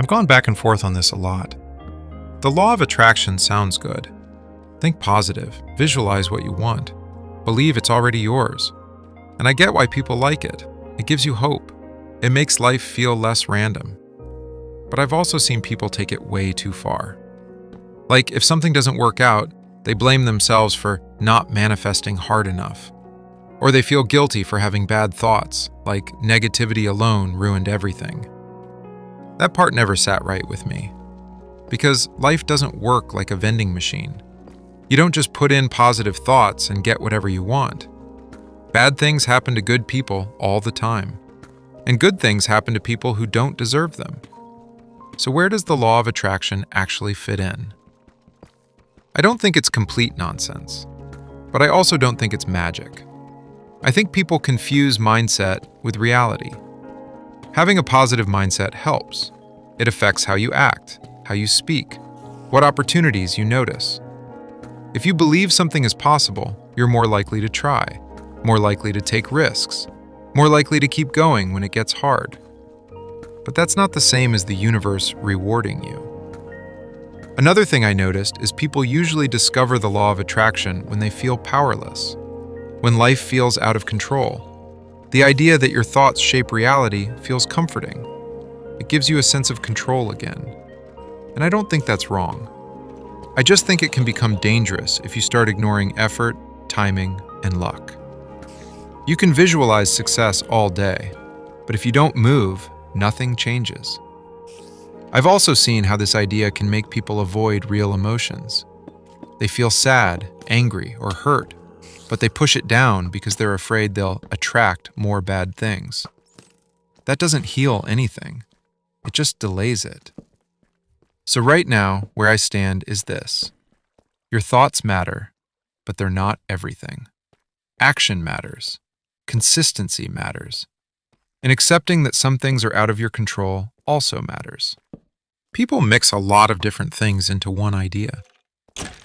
I've gone back and forth on this a lot. The law of attraction sounds good. Think positive, visualize what you want, believe it's already yours. And I get why people like it. It gives you hope. It makes life feel less random. But I've also seen people take it way too far. Like, if something doesn't work out, they blame themselves for not manifesting hard enough. Or they feel guilty for having bad thoughts, like negativity alone ruined everything. That part never sat right with me. Because life doesn't work like a vending machine. You don't just put in positive thoughts and get whatever you want. Bad things happen to good people all the time. And good things happen to people who don't deserve them. So where does the law of attraction actually fit in? I don't think it's complete nonsense. But I also don't think it's magic. I think people confuse mindset with reality. Having a positive mindset helps. It affects how you act, how you speak, what opportunities you notice. If you believe something is possible, you're more likely to try, more likely to take risks, more likely to keep going when it gets hard. But that's not the same as the universe rewarding you. Another thing I noticed is people usually discover the law of attraction when they feel powerless, when life feels out of control. The idea that your thoughts shape reality feels comforting. It gives you a sense of control again. And I don't think that's wrong. I just think it can become dangerous if you start ignoring effort, timing, and luck. You can visualize success all day, but if you don't move, nothing changes. I've also seen how this idea can make people avoid real emotions. They feel sad, angry, or hurt, but they push it down because they're afraid they'll attract more bad things. That doesn't heal anything. It just delays it. So right now, where I stand is this. Your thoughts matter, but they're not everything. Action matters. Consistency matters. And accepting that some things are out of your control also matters. People mix a lot of different things into one idea.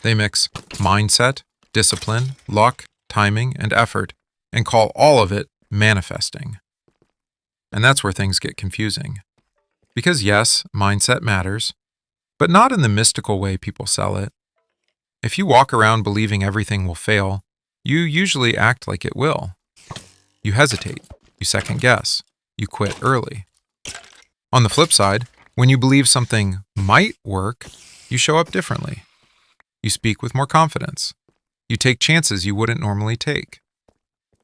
They mix mindset, discipline, luck, timing, and effort, and call all of it manifesting. And that's where things get confusing. Because yes, mindset matters, but not in the mystical way people sell it. If you walk around believing everything will fail, you usually act like it will. You hesitate, you second guess, you quit early. On the flip side, when you believe something might work, you show up differently. You speak with more confidence. You take chances you wouldn't normally take.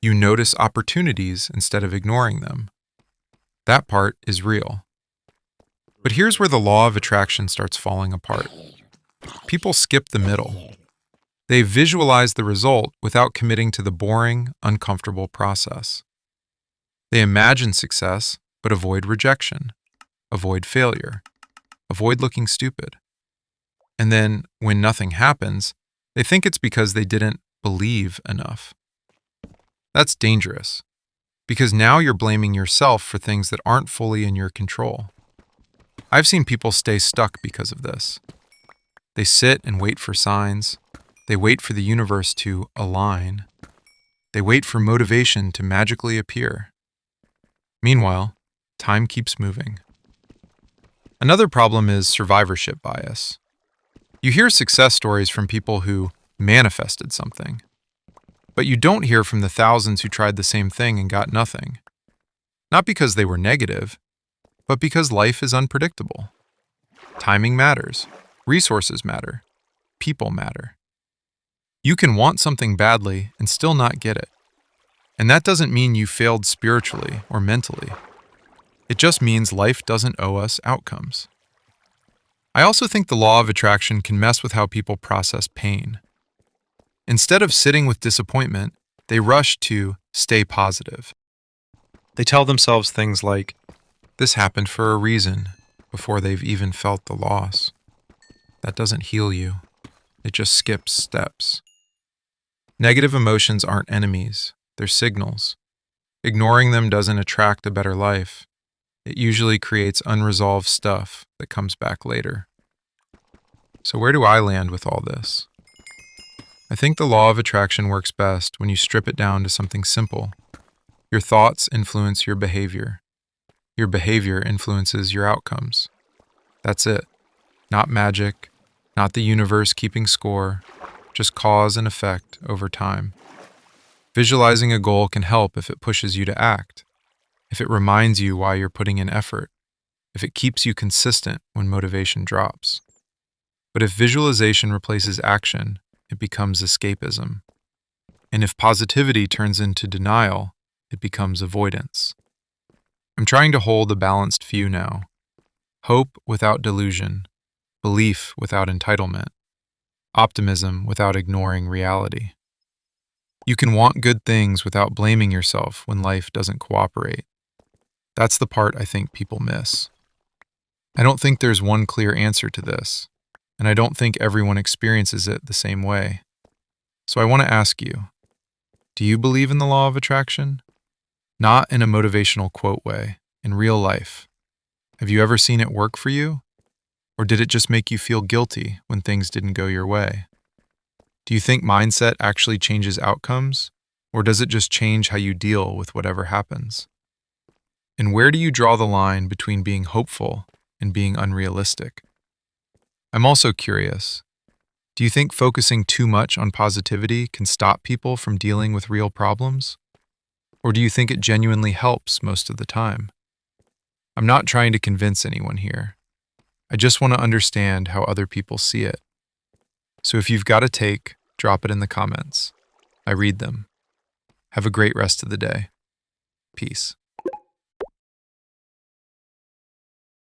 You notice opportunities instead of ignoring them. That part is real. But here's where the law of attraction starts falling apart. People skip the middle. They visualize the result without committing to the boring, uncomfortable process. They imagine success, but avoid rejection, avoid failure, avoid looking stupid. And then, when nothing happens, they think it's because they didn't believe enough. That's dangerous, because now you're blaming yourself for things that aren't fully in your control. I've seen people stay stuck because of this. They sit and wait for signs. They wait for the universe to align. They wait for motivation to magically appear. Meanwhile, time keeps moving. Another problem is survivorship bias. You hear success stories from people who manifested something, but you don't hear from the thousands who tried the same thing and got nothing. Not because they were negative, but because life is unpredictable. Timing matters, resources matter, people matter. You can want something badly and still not get it. And that doesn't mean you failed spiritually or mentally. It just means life doesn't owe us outcomes. I also think the law of attraction can mess with how people process pain. Instead of sitting with disappointment, they rush to stay positive. They tell themselves things like, "This happened for a reason," before they've even felt the loss. That doesn't heal you. It just skips steps. Negative emotions aren't enemies, they're signals. Ignoring them doesn't attract a better life. It usually creates unresolved stuff that comes back later. So where do I land with all this? I think the law of attraction works best when you strip it down to something simple. Your thoughts influence your behavior. Your behavior influences your outcomes. That's it. Not magic, not the universe keeping score, just cause and effect over time. Visualizing a goal can help if it pushes you to act, if it reminds you why you're putting in effort, if it keeps you consistent when motivation drops. But if visualization replaces action, it becomes escapism. And if positivity turns into denial, it becomes avoidance. I'm trying to hold a balanced view now. Hope without delusion, belief without entitlement, optimism without ignoring reality. You can want good things without blaming yourself when life doesn't cooperate. That's the part I think people miss. I don't think there's one clear answer to this, and I don't think everyone experiences it the same way. So I want to ask you, do you believe in the law of attraction? Not in a motivational quote way, in real life. Have you ever seen it work for you? Or did it just make you feel guilty when things didn't go your way? Do you think mindset actually changes outcomes? Or does it just change how you deal with whatever happens? And where do you draw the line between being hopeful and being unrealistic? I'm also curious. Do you think focusing too much on positivity can stop people from dealing with real problems? Or do you think it genuinely helps most of the time? I'm not trying to convince anyone here. I just want to understand how other people see it. So if you've got a take, drop it in the comments. I read them. Have a great rest of the day. Peace.